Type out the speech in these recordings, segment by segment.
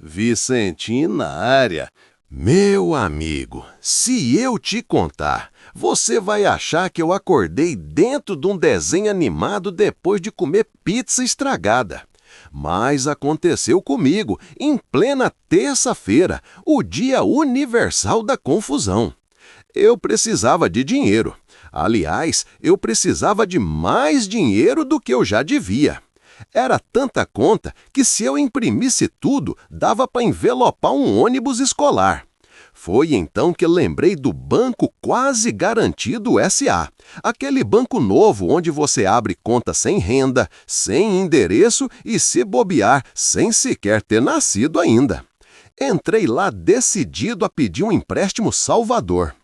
Vicentinho na área. Meu amigo, se eu te contar, você vai achar que eu acordei dentro de um desenho animado depois de comer pizza estragada. Mas aconteceu comigo, em plena terça-feira, o Dia Universal da Confusão. Eu precisava de dinheiro. Aliás, eu precisava de mais dinheiro do que eu já devia. Era tanta conta que, se eu imprimisse tudo, dava para envelopar um ônibus escolar. Foi então que lembrei do Banco Quase Garantido S.A., aquele banco novo onde você abre conta sem renda, sem endereço e, se bobear, sem sequer ter nascido ainda. Entrei lá decidido a pedir um empréstimo salvador.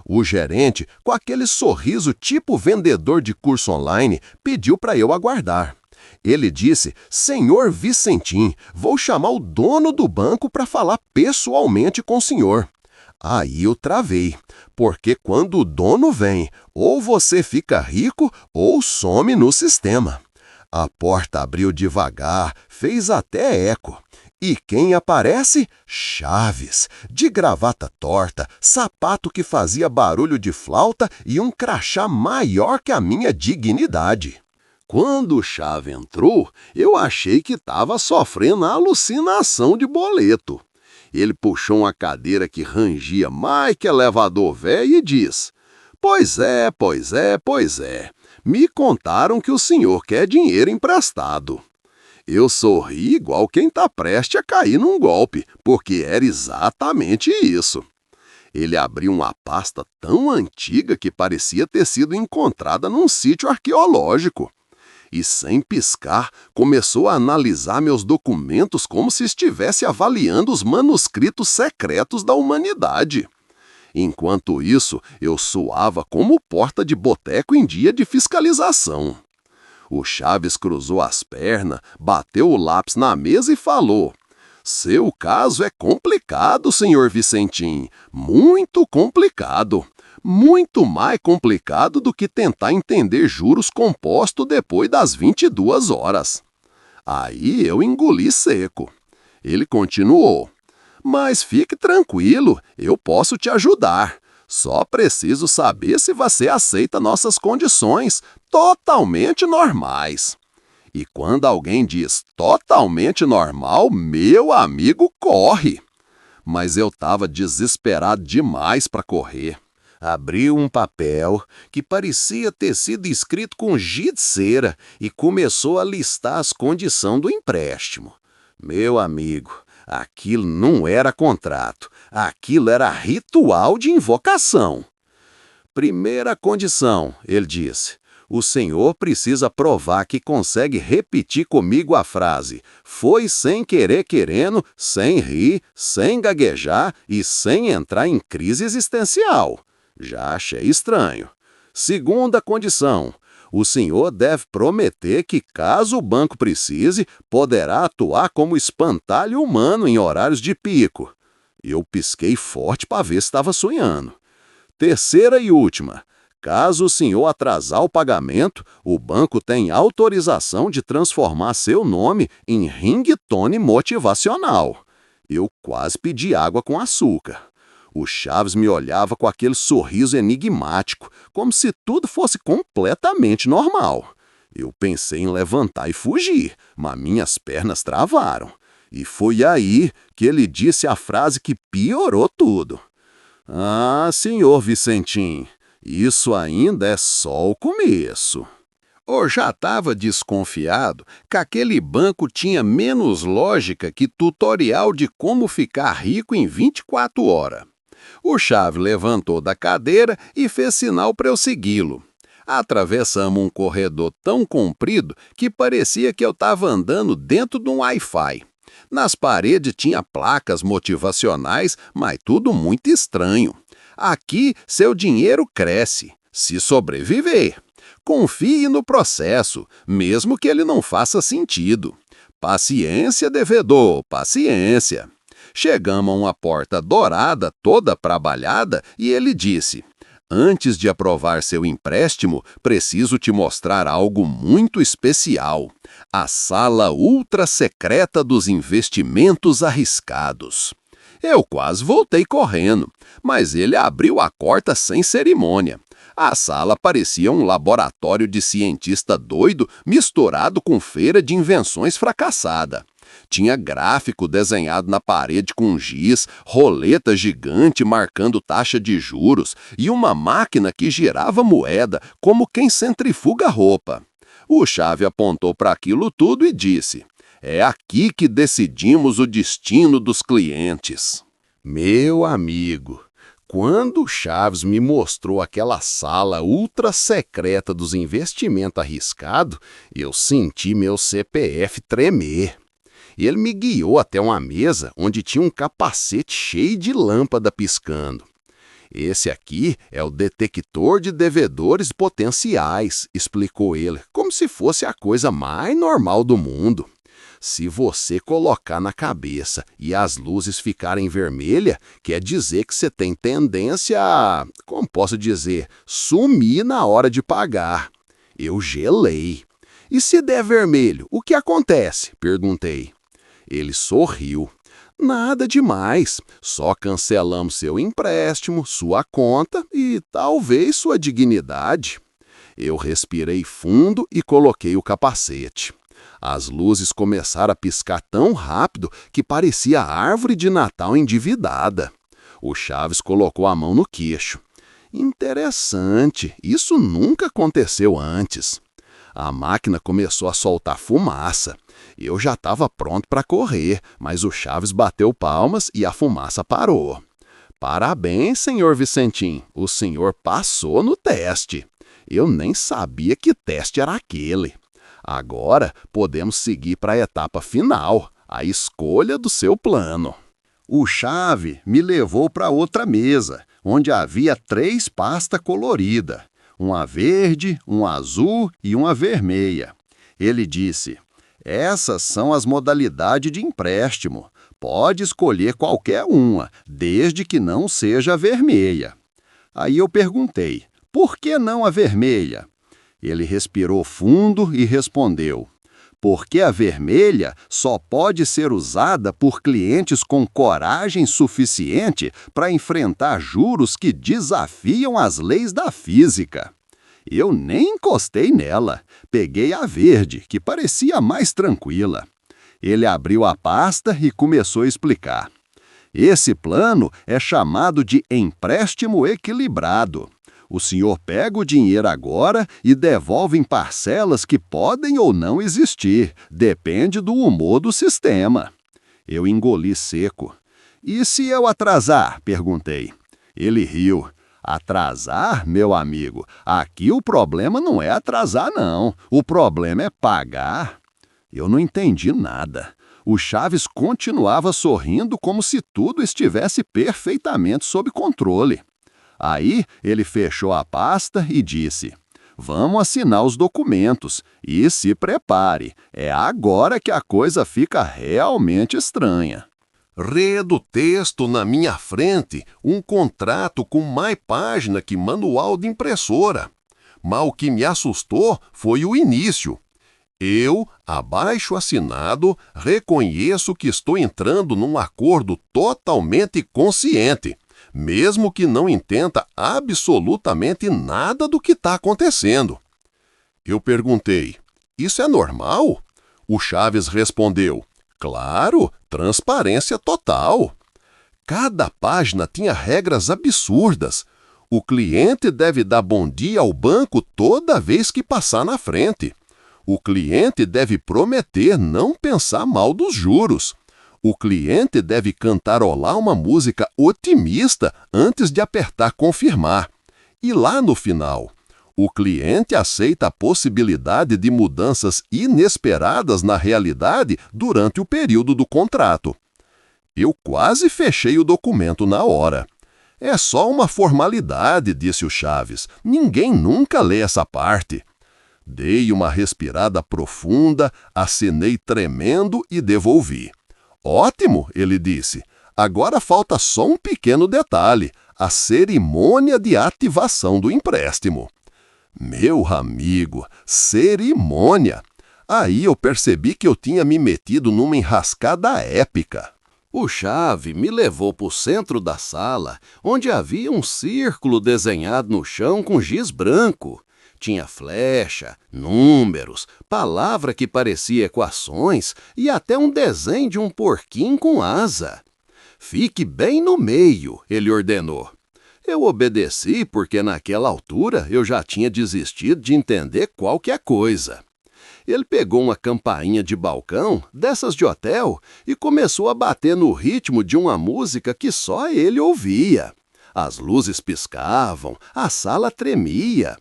O gerente, com aquele sorriso tipo vendedor de curso online, pediu para eu aguardar. Ele disse: "Senhor Vicentim, vou chamar o dono do banco para falar pessoalmente com o senhor." Aí eu travei, porque quando o dono vem, ou você fica rico ou some no sistema. A porta abriu devagar, fez até eco. E quem aparece? Chaves, de gravata torta, sapato que fazia barulho de flauta e um crachá maior que a minha dignidade. Quando o Chave entrou, eu achei que estava sofrendo a alucinação de boleto. Ele puxou uma cadeira que rangia mais que elevador velho e diz: "Pois é, pois é, pois é. Me contaram que o senhor quer dinheiro emprestado." Eu sorri igual quem está prestes a cair num golpe, porque era exatamente isso. Ele abriu uma pasta tão antiga que parecia ter sido encontrada num sítio arqueológico. E, sem piscar, começou a analisar meus documentos como se estivesse avaliando os manuscritos secretos da humanidade. Enquanto isso, eu suava como porta de boteco em dia de fiscalização. O Chaves cruzou as pernas, bateu o lápis na mesa e falou: "Seu caso é complicado, senhor Vicentim, muito complicado. Muito mais complicado do que tentar entender juros compostos depois das 22 horas. Aí eu engoli seco. Ele continuou: "Mas fique tranquilo, eu posso te ajudar. Só preciso saber se você aceita nossas condições, totalmente normais." E quando alguém diz totalmente normal, meu amigo corre. Mas eu estava desesperado demais para correr. Abriu um papel que parecia ter sido escrito com giz de cera e começou a listar as condições do empréstimo. Meu amigo, aquilo não era contrato, aquilo era ritual de invocação. "Primeira condição", ele disse: "o senhor precisa provar que consegue repetir comigo a frase: foi sem querer querendo, sem rir, sem gaguejar e sem entrar em crise existencial." Já achei estranho. "Segunda condição: o senhor deve prometer que, caso o banco precise, poderá atuar como espantalho humano em horários de pico." Eu pisquei forte para ver se estava sonhando. "Terceira e última: caso o senhor atrasar o pagamento, o banco tem autorização de transformar seu nome em ringtone motivacional." Eu quase pedi água com açúcar. O Chaves me olhava com aquele sorriso enigmático, como se tudo fosse completamente normal. Eu pensei em levantar e fugir, mas minhas pernas travaram. E foi aí que ele disse a frase que piorou tudo. "Ah, senhor Vicentim, isso ainda é só o começo." Eu já estava desconfiado que aquele banco tinha menos lógica que tutorial de como ficar rico em 24 horas. O Chave levantou da cadeira e fez sinal para eu segui-lo. Atravessamos um corredor tão comprido que parecia que eu estava andando dentro de um Wi-Fi. Nas paredes tinha placas motivacionais, mas tudo muito estranho. "Aqui, seu dinheiro cresce, se sobreviver. Confie no processo, mesmo que ele não faça sentido. Paciência, devedor, paciência." Chegamos a uma porta dourada, toda trabalhada, e ele disse: Antes de aprovar seu empréstimo, preciso te mostrar algo muito especial. A sala ultra secreta dos investimentos arriscados. Eu quase voltei correndo, mas ele abriu a porta sem cerimônia. A sala parecia um laboratório de cientista doido misturado com feira de invenções fracassada. Tinha gráfico desenhado na parede com giz, roleta gigante marcando taxa de juros e uma máquina que girava moeda como quem centrifuga roupa. O Chave apontou para aquilo tudo e disse: "É aqui que decidimos o destino dos clientes." Meu amigo, quando o Chaves me mostrou aquela sala ultra secreta dos investimentos arriscados, eu senti meu CPF tremer. Ele me guiou até uma mesa onde tinha um capacete cheio de lâmpada piscando. "Esse aqui é o detector de devedores potenciais", explicou ele, como se fosse a coisa mais normal do mundo. "Se você colocar na cabeça e as luzes ficarem vermelhas, quer dizer que você tem tendência a, como posso dizer, sumir na hora de pagar." Eu gelei. "E se der vermelho, o que acontece?" perguntei. Ele sorriu. "Nada demais, só cancelamos seu empréstimo, sua conta e talvez sua dignidade." Eu respirei fundo e coloquei o capacete. As luzes começaram a piscar tão rápido que parecia a árvore de Natal endividada. O Chaves colocou a mão no queixo. "Interessante, isso nunca aconteceu antes." A máquina começou a soltar fumaça. Eu já estava pronto para correr, mas o Chaves bateu palmas e a fumaça parou. "Parabéns, senhor Vicentim, o senhor passou no teste." Eu nem sabia que teste era aquele. "Agora podemos seguir para a etapa final, a escolha do seu plano." O Chave me levou para outra mesa, onde havia 3 pastas coloridas, uma verde, uma azul e uma vermelha. Ele disse: "Essas são as modalidades de empréstimo. Pode escolher qualquer uma, desde que não seja a vermelha." Aí eu perguntei: "Por que não a vermelha?" Ele respirou fundo e respondeu: "Porque a vermelha só pode ser usada por clientes com coragem suficiente para enfrentar juros que desafiam as leis da física." Eu nem encostei nela. Peguei a verde, que parecia mais tranquila. Ele abriu a pasta e começou a explicar. "Esse plano é chamado de empréstimo equilibrado. O senhor pega o dinheiro agora e devolve em parcelas que podem ou não existir, depende do humor do sistema." Eu engoli seco. "E se eu atrasar?" perguntei. Ele riu. "Atrasar, meu amigo? Aqui o problema não é atrasar, não. O problema é pagar." Eu não entendi nada. O Chaves continuava sorrindo como se tudo estivesse perfeitamente sob controle. Aí ele fechou a pasta e disse: "Vamos assinar os documentos e se prepare. É agora que a coisa fica realmente estranha." Redo o texto na minha frente, um contrato com mais página que manual de impressora. Mas o que me assustou foi o início. "Eu, abaixo assinado, reconheço que estou entrando num acordo totalmente consciente, mesmo que não entenda absolutamente nada do que está acontecendo." Eu perguntei: "Isso é normal?" O Chaves respondeu: "Claro, transparência total." Cada página tinha regras absurdas. O cliente deve dar bom dia ao banco toda vez que passar na frente. O cliente deve prometer não pensar mal dos juros. O cliente deve cantarolar uma música otimista antes de apertar confirmar. E lá no final, o cliente aceita a possibilidade de mudanças inesperadas na realidade durante o período do contrato. Eu quase fechei o documento na hora. "É só uma formalidade", disse o Chaves. "Ninguém nunca lê essa parte." Dei uma respirada profunda, assinei tremendo e devolvi. "Ótimo", ele disse. "Agora falta só um pequeno detalhe. a cerimônia de ativação do empréstimo. Meu amigo, cerimônia! Aí eu percebi que eu tinha me metido numa enrascada épica. O Chave me levou para o centro da sala, onde havia um círculo desenhado no chão com giz branco. Tinha flecha, números, palavra que parecia equações e até um desenho de um porquinho com asa. Fique bem no meio, ele ordenou. Eu obedeci porque naquela altura eu já tinha desistido de entender qualquer coisa. Ele pegou uma campainha de balcão, dessas de hotel, e começou a bater no ritmo de uma música que só ele ouvia. As luzes piscavam, a sala tremia.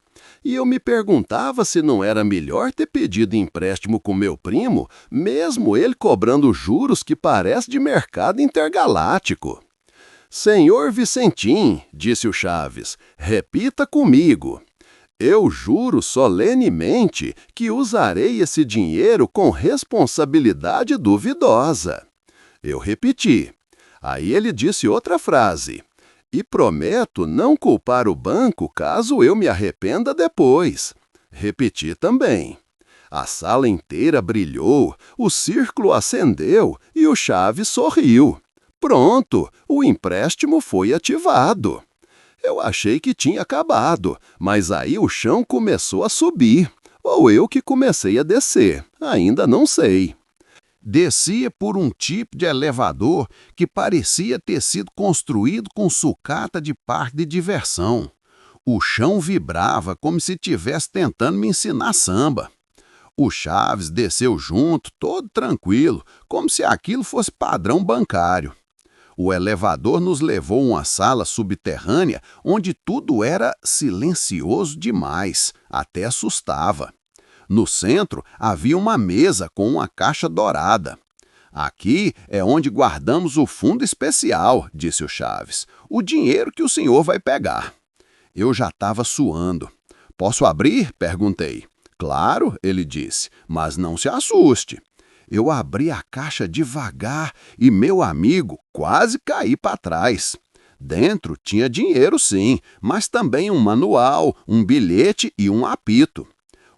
E eu me perguntava se não era melhor ter pedido empréstimo com meu primo, mesmo ele cobrando juros que parece de mercado intergaláctico. Senhor Vicentim, disse o Chaves, repita comigo. Eu juro solenemente que usarei esse dinheiro com responsabilidade duvidosa. Eu repeti. Aí ele disse outra frase. E prometo não culpar o banco caso eu me arrependa depois. Repeti também. A sala inteira brilhou, o círculo acendeu e o Chaves sorriu. Pronto, o empréstimo foi ativado. Eu achei que tinha acabado, mas aí o chão começou a subir. Ou eu que comecei a descer, ainda não sei. Descia por um tipo de elevador que parecia ter sido construído com sucata de parque de diversão. O chão vibrava como se estivesse tentando me ensinar samba. O Chaves desceu junto, todo tranquilo, como se aquilo fosse padrão bancário. O elevador nos levou a uma sala subterrânea onde tudo era silencioso demais, até assustava. No centro havia uma mesa com uma caixa dourada. Aqui é onde guardamos o fundo especial, disse o Chaves. O dinheiro que o senhor vai pegar. Eu já estava suando. Posso abrir? Perguntei. Claro, ele disse, mas não se assuste. Eu abri a caixa devagar e meu amigo quase caí para trás. Dentro tinha dinheiro sim, mas também um manual, um bilhete e um apito.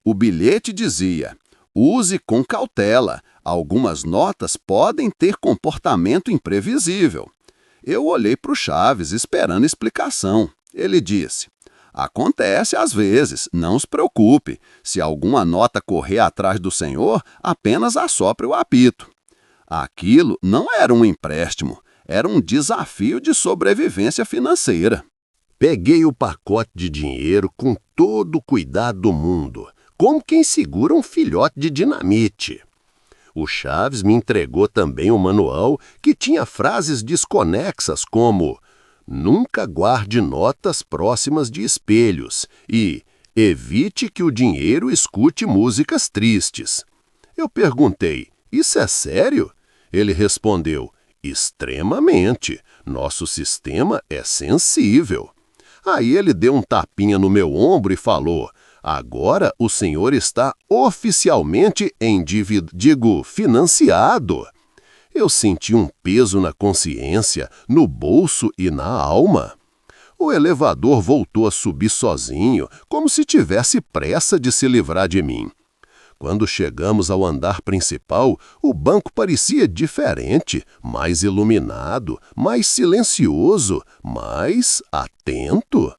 O bilhete dizia, use com cautela, algumas notas podem ter comportamento imprevisível. Eu olhei para o Chaves esperando explicação. Ele disse, acontece às vezes, não se preocupe. Se alguma nota correr atrás do senhor, apenas assopre o apito. Aquilo não era um empréstimo, era um desafio de sobrevivência financeira. Peguei o pacote de dinheiro com todo o cuidado do mundo, como quem segura um filhote de dinamite. O Chaves me entregou também um manual que tinha frases desconexas como nunca guarde notas próximas de espelhos e evite que o dinheiro escute músicas tristes. Eu perguntei, isso é sério? Ele respondeu, extremamente. Nosso sistema é sensível. Aí ele deu um tapinha no meu ombro e falou, agora o senhor está oficialmente em dívida, financiado. Eu senti um peso na consciência, no bolso e na alma. O elevador voltou a subir sozinho, como se tivesse pressa de se livrar de mim. Quando chegamos ao andar principal, o banco parecia diferente, mais iluminado, mais silencioso, mais atento.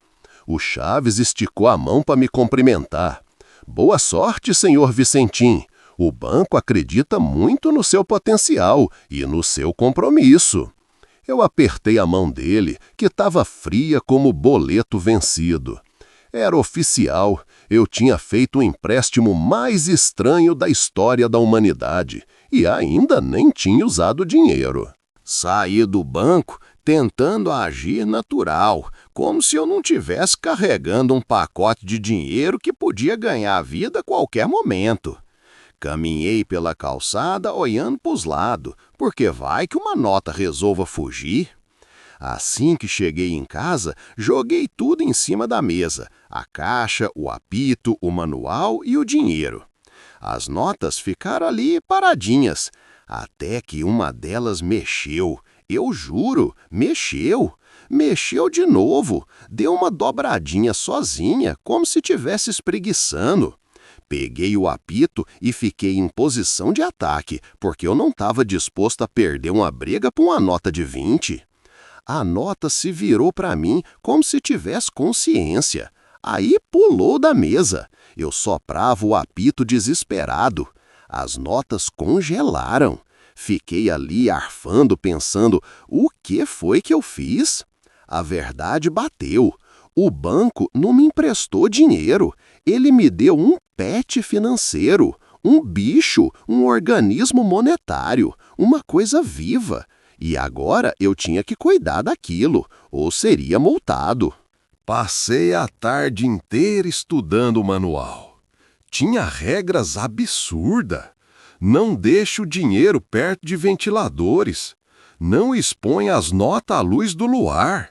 O Chaves esticou a mão para me cumprimentar. Boa sorte, senhor Vicentim. O banco acredita muito no seu potencial e no seu compromisso. Eu apertei a mão dele, que estava fria como boleto vencido. Era oficial, eu tinha feito o empréstimo mais estranho da história da humanidade e ainda nem tinha usado dinheiro. Saí do banco tentando agir natural, como se eu não tivesse carregando um pacote de dinheiro que podia ganhar a vida a qualquer momento. Caminhei pela calçada olhando para os lados, porque vai que uma nota resolva fugir. Assim que cheguei em casa, joguei tudo em cima da mesa, a caixa, o apito, o manual e o dinheiro. As notas ficaram ali paradinhas, até que uma delas mexeu. Eu juro, mexeu. Mexeu de novo, deu uma dobradinha sozinha, como se tivesse espreguiçando. Peguei o apito e fiquei em posição de ataque, porque eu não estava disposto a perder uma briga por uma nota de 20. A nota se virou para mim como se tivesse consciência. Aí pulou da mesa. Eu soprava o apito desesperado. As notas congelaram. Fiquei ali arfando, pensando, o que foi que eu fiz? A verdade bateu. O banco não me emprestou dinheiro. Ele me deu um pet financeiro, um bicho, um organismo monetário, uma coisa viva. E agora eu tinha que cuidar daquilo, ou seria multado. Passei a tarde inteira estudando o manual. Tinha regras absurdas. Não deixe o dinheiro perto de ventiladores. Não exponha as notas à luz do luar.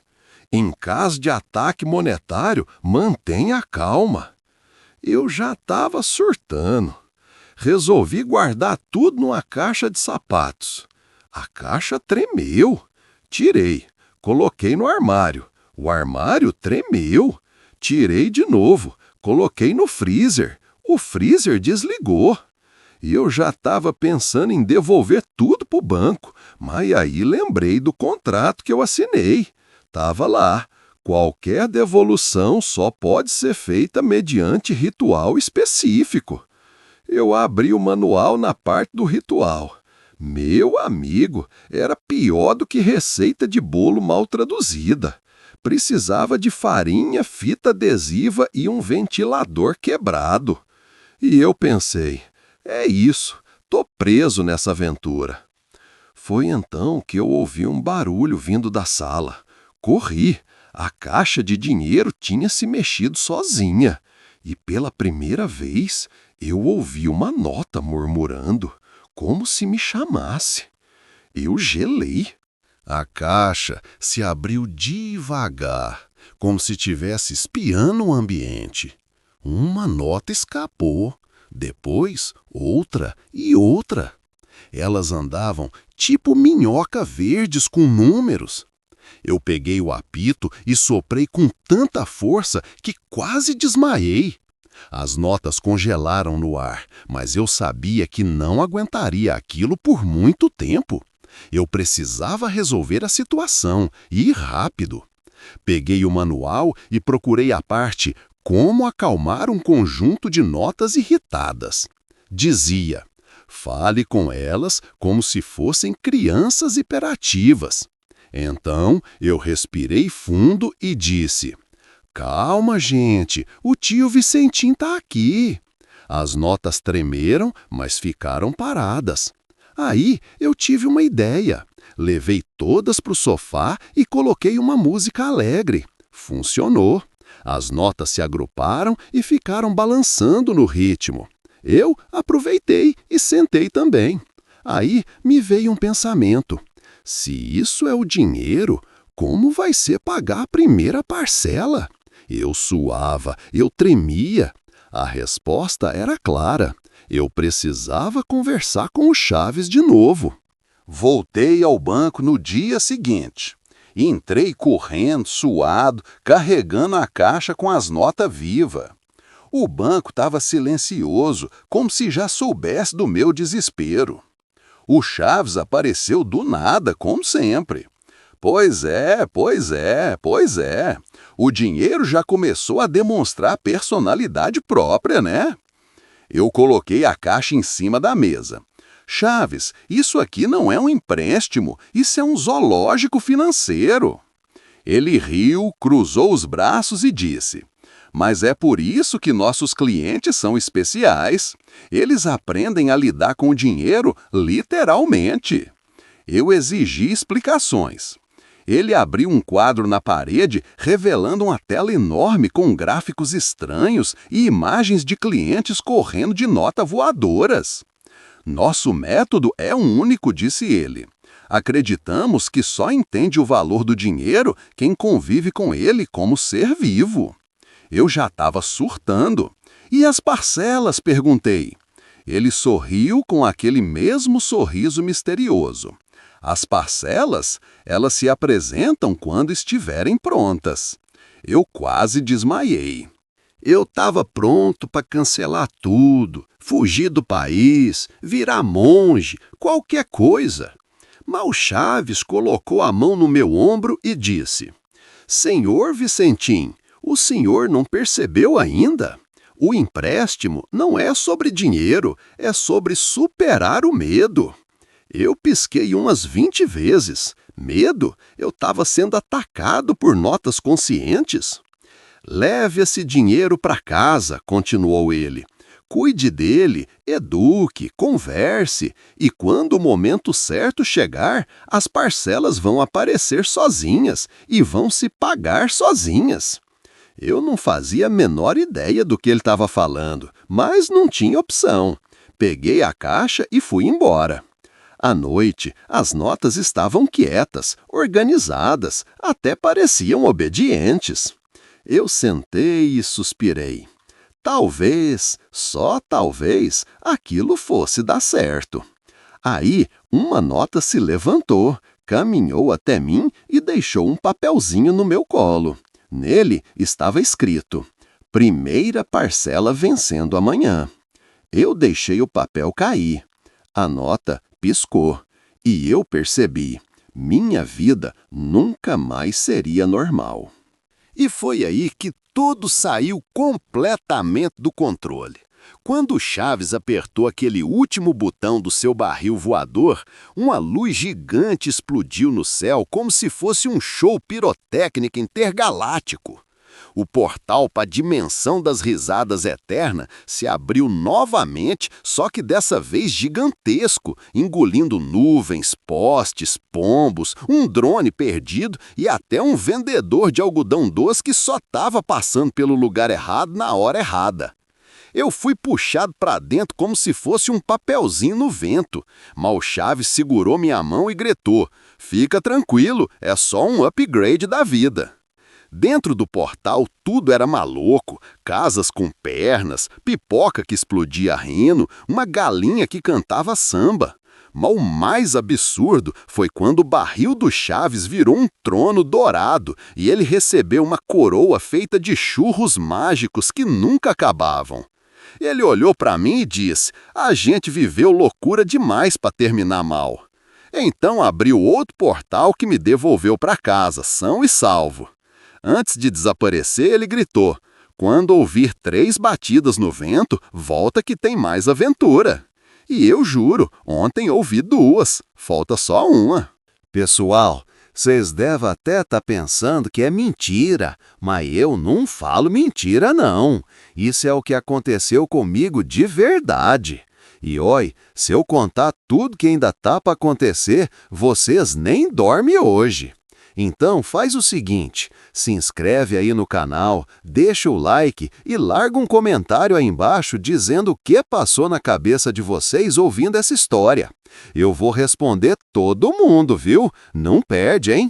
Em caso de ataque monetário, mantenha a calma. Eu já estava surtando. Resolvi guardar tudo numa caixa de sapatos. A caixa tremeu. Tirei, coloquei no armário. O armário tremeu. Tirei de novo, coloquei no freezer. O freezer desligou. E eu já estava pensando em devolver tudo para o banco, mas aí lembrei do contrato que eu assinei. Estava lá. Qualquer devolução só pode ser feita mediante ritual específico. Eu abri o manual na parte do ritual. Meu amigo, era pior do que receita de bolo mal traduzida. Precisava de farinha, fita adesiva e um ventilador quebrado. E eu pensei, é isso, tô preso nessa aventura. Foi então que eu ouvi um barulho vindo da sala. Corri. A caixa de dinheiro tinha se mexido sozinha. E pela primeira vez eu ouvi uma nota murmurando, como se me chamasse. Eu gelei. A caixa se abriu devagar, como se estivesse espiando o ambiente. Uma nota escapou, depois outra e outra. Elas andavam tipo minhoca verdes com números. Eu peguei o apito e soprei com tanta força que quase desmaiei. As notas congelaram no ar, mas eu sabia que não aguentaria aquilo por muito tempo. Eu precisava resolver a situação, e rápido. Peguei o manual e procurei a parte Como acalmar um conjunto de notas irritadas. Dizia, fale com elas como se fossem crianças hiperativas. Então eu respirei fundo e disse, calma, gente, o tio Vicentim está aqui. As notas tremeram, mas ficaram paradas. Aí eu tive uma ideia. Levei todas para o sofá e coloquei uma música alegre. Funcionou. As notas se agruparam e ficaram balançando no ritmo. Eu aproveitei e sentei também. Aí me veio um pensamento. Se isso é o dinheiro, como vai ser pagar a primeira parcela? Eu suava, eu tremia. A resposta era clara. Eu precisava conversar com o Chaves de novo. Voltei ao banco no dia seguinte. Entrei correndo, suado, carregando a caixa com as notas vivas. O banco estava silencioso, como se já soubesse do meu desespero. O Chaves apareceu do nada, como sempre. Pois é. O dinheiro já começou a demonstrar personalidade própria, né? Eu coloquei a caixa em cima da mesa. Chaves, isso aqui não é um empréstimo, isso é um zoológico financeiro. Ele riu, cruzou os braços e disse, mas é por isso que nossos clientes são especiais. Eles aprendem a lidar com o dinheiro literalmente. Eu exigi explicações. Ele abriu um quadro na parede revelando uma tela enorme com gráficos estranhos e imagens de clientes correndo de nota voadoras. Nosso método é único, disse ele. Acreditamos que só entende o valor do dinheiro quem convive com ele como ser vivo. Eu já estava surtando. E as parcelas? Perguntei. Ele sorriu com aquele mesmo sorriso misterioso. As parcelas, elas se apresentam quando estiverem prontas. Eu quase desmaiei. Eu estava pronto para cancelar tudo, fugir do país, virar monge, qualquer coisa. Mas o Chaves colocou a mão no meu ombro e disse: Senhor Vicentim, o senhor não percebeu ainda? O empréstimo não é sobre dinheiro, é sobre superar o medo. Eu pisquei umas 20 vezes. Medo? Eu estava sendo atacado por notas conscientes. Leve esse dinheiro para casa, continuou ele. Cuide dele, eduque, converse, e quando o momento certo chegar, as parcelas vão aparecer sozinhas e vão se pagar sozinhas. Eu não fazia a menor ideia do que ele estava falando, mas não tinha opção. Peguei a caixa e fui embora. À noite, as notas estavam quietas, organizadas, até pareciam obedientes. Eu sentei e suspirei. Talvez, só talvez, aquilo fosse dar certo. Aí, uma nota se levantou, caminhou até mim e deixou um papelzinho no meu colo. Nele estava escrito: primeira parcela vencendo amanhã. Eu deixei o papel cair. A nota piscou e eu percebi: minha vida nunca mais seria normal. E foi aí que tudo saiu completamente do controle. Quando o Chaves apertou aquele último botão do seu barril voador, uma luz gigante explodiu no céu como se fosse um show pirotécnico intergaláctico. O portal para a dimensão das risadas eterna se abriu novamente, só que dessa vez gigantesco, engolindo nuvens, postes, pombos, um drone perdido e até um vendedor de algodão doce que só estava passando pelo lugar errado na hora errada. Eu fui puxado para dentro como se fosse um papelzinho no vento, mas o Chaves segurou minha mão e gritou: fica tranquilo, é só um upgrade da vida. Dentro do portal tudo era maluco, casas com pernas, pipoca que explodia reno, uma galinha que cantava samba. Mas o mais absurdo foi quando o barril do Chaves virou um trono dourado e ele recebeu uma coroa feita de churros mágicos que nunca acabavam. Ele olhou para mim e disse: a gente viveu loucura demais para terminar mal. Então abriu outro portal que me devolveu para casa, são e salvo. Antes de desaparecer, ele gritou: quando ouvir 3 batidas no vento, volta que tem mais aventura. E eu juro, ontem ouvi 2, falta só uma. Pessoal, vocês devem até estar pensando que é mentira, mas eu não falo mentira, não. Isso é o que aconteceu comigo de verdade. E oi, se eu contar tudo que ainda tá para acontecer, vocês nem dormem hoje. Então faz o seguinte, se inscreve aí no canal, deixa o like e larga um comentário aí embaixo dizendo o que passou na cabeça de vocês ouvindo essa história. Eu vou responder todo mundo, viu? Não perde, hein?